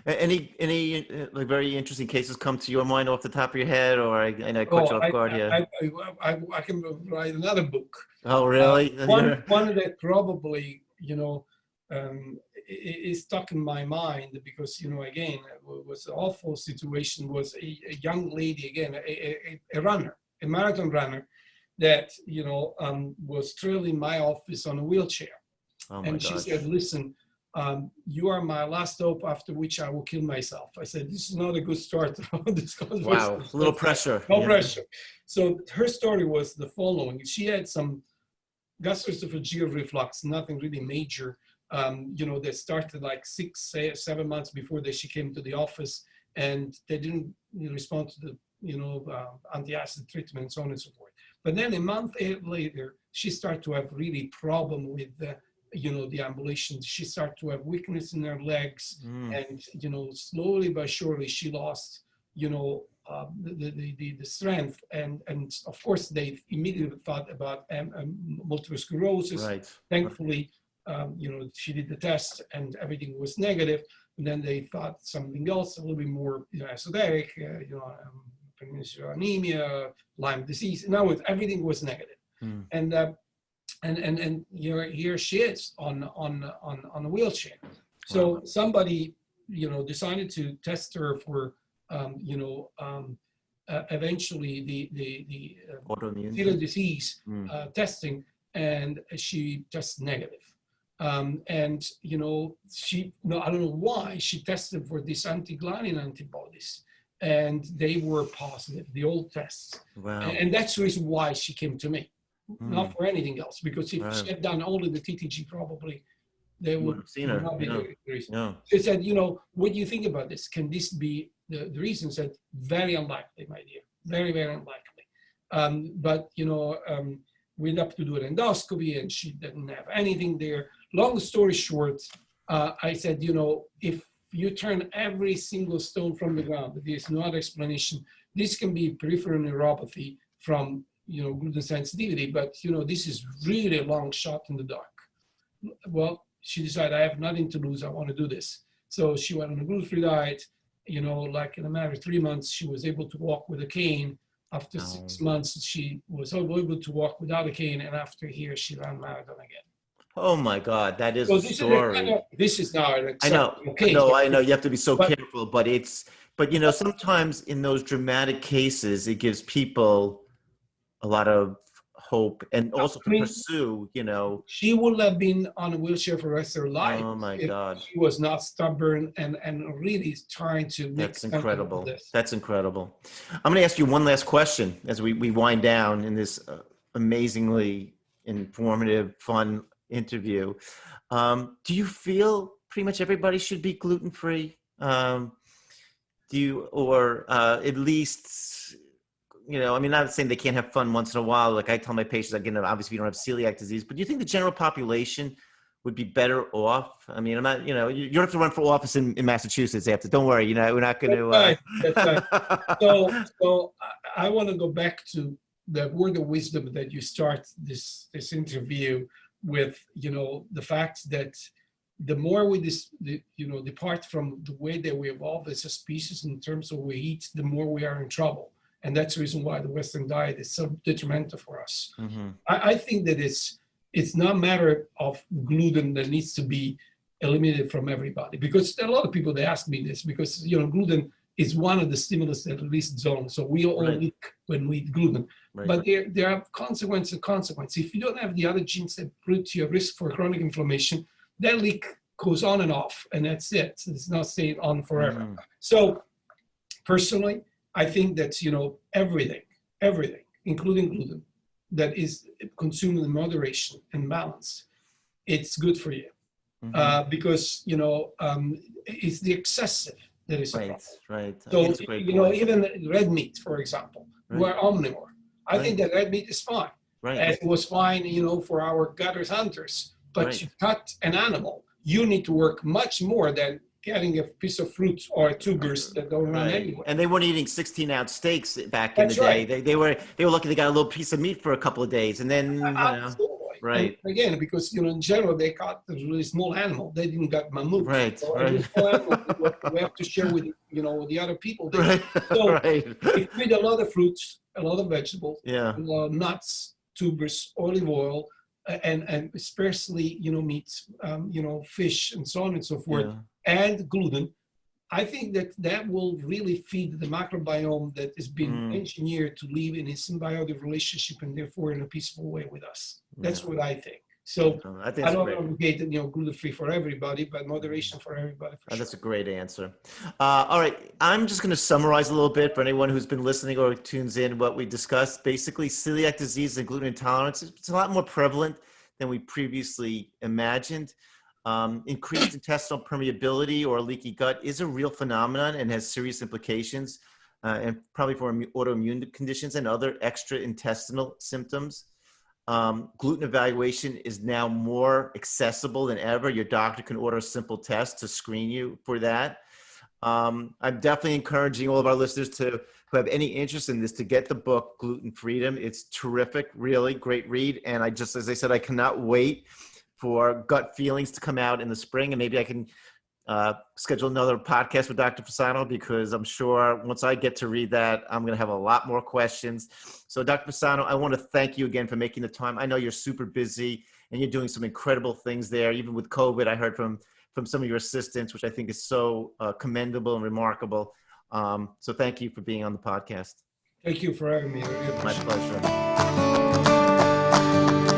S1: Any like very interesting cases come to your mind off the top of your head, or I know I caught you off guard here?
S2: I can write another book.
S1: Oh, really?
S2: One that probably is stuck in my mind, because again, it was an awful situation. Was a young lady, again, a runner, a marathon runner, that was trailing my office on a wheelchair.
S1: Oh,
S2: and she said, "Listen, you are my last hope, after which I will kill myself." I said, "This is not a good start of this conversation."
S1: Wow, a little pressure.
S2: No pressure. So her story was the following. She had some gastroesophageal reflux, nothing really major, that started like 6-7 months before that she came to the office, and they didn't respond to the, anti-acid treatment and so on and so forth. But then a month later, she started to have really problem with the, the ambulation. She started to have weakness in her legs, and slowly but surely she lost, the strength, and of course they immediately thought about multiple sclerosis.
S1: Right.
S2: Thankfully, she did the test and everything was negative. And then they thought something else, a little bit more esoteric, pernicious anemia, Lyme disease. No, everything was negative. And here she is on a wheelchair. So somebody decided to test her for eventually the
S1: autoimmune
S2: celiac disease testing, and she tested negative. And she, I don't know why, she tested for these anti-gliadin antibodies, and they were positive, the old tests.
S1: Wow.
S2: And that's the reason why she came to me, not for anything else, because if she had done only the TTG, probably they would have seen her. Not be the reason. She said, what do you think about this? Can this be the reason? Said, very unlikely, my dear, very, very unlikely. But we had to do an endoscopy, and she didn't have anything there. Long story short, I said, if you turn every single stone from the ground, there's no other explanation. This can be peripheral neuropathy from, gluten sensitivity, but, this is really a long shot in the dark. Well, she decided, I have nothing to lose. I want to do this. So she went on a gluten-free diet. Like in a matter of 3 months, she was able to walk with a cane. After 6 months, she was able to walk without a cane. And after here, she ran marathon again.
S1: Oh my God, that is a story.
S2: This is now an
S1: I know.
S2: case.
S1: I know. You have to be so careful, but sometimes in those dramatic cases, it gives people a lot of hope, and also to pursue.
S2: She would have been on a wheelchair for the rest of her life.
S1: Oh my God.
S2: She was not stubborn and really trying to make
S1: That's incredible.
S2: This.
S1: That's incredible. I'm going to ask you one last question as we wind down in this amazingly informative, fun interview. Do you feel pretty much everybody should be gluten-free? Or at least, not saying they can't have fun once in a while. Like I tell my patients, again, obviously you don't have celiac disease, but do you think the general population would be better off? I mean, I'm not, you don't have to run for office in Massachusetts after. Don't worry, we're not going to.
S2: That's right. So I want to go back to the word of wisdom that you start this interview with, the fact that the more we depart from the way that we evolve as a species in terms of what we eat, the more we are in trouble. And that's the reason why the Western diet is so detrimental for us. I think that it's not a matter of gluten that needs to be eliminated from everybody, because there are a lot of people that ask me this, because gluten is one of the stimulus that releases zone. So we all leak when we eat gluten. But there are consequences. If you don't have the other genes that put you at risk for chronic inflammation, that leak goes on and off, and that's it. It's not staying on forever. So personally, I think that, everything, including gluten, that is consumed in moderation and balance, it's good for you. Because, it's the excessive that is a problem.
S1: Right.
S2: So, even red meat, for example, we're omnivore. I think that red meat is fine. And it was fine, for our gutters hunters. But to cut an animal, you need to work much more than getting a piece of fruit or tubers that don't run anywhere.
S1: And they weren't eating 16-ounce steaks back in the day. They were lucky they got a little piece of meat for a couple of days, and then
S2: And again, because in general they caught a really small animal. They didn't got mammoth. So every small animal we have to share with with the other people. If we eat a lot of fruits, a lot of vegetables, a lot of nuts, tubers, olive oil, and especially meats, fish, and so on and so forth, and gluten, I think that will really feed the microbiome that has been engineered to live in a symbiotic relationship and therefore in a peaceful way with us. That's what I think. So I don't advocate gluten-free for everybody, but moderation for everybody.
S1: That's a great answer. All right, I'm just going to summarize a little bit for anyone who's been listening or tunes in what we discussed. Basically, celiac disease and gluten intolerance, it's a lot more prevalent than we previously imagined. Increased intestinal permeability or leaky gut is a real phenomenon and has serious implications and probably for autoimmune conditions and other extra intestinal symptoms. Gluten evaluation is now more accessible than ever. Your doctor can order a simple test to screen you for that. I'm definitely encouraging all of our listeners who have any interest in this to get the book Gluten Freedom. It's terrific, really great read. And as I said, I cannot wait for Gut Feelings to come out in the spring, and maybe I can schedule another podcast with Dr. Fasano, because I'm sure once I get to read that, I'm going to have a lot more questions. So Dr. Fasano, I want to thank you again for making the time. I know you're super busy and you're doing some incredible things there. Even with COVID, I heard from some of your assistants, which I think is so commendable and remarkable. So thank you for being on the podcast.
S2: Thank you for having me. I really appreciate it.
S1: My pleasure.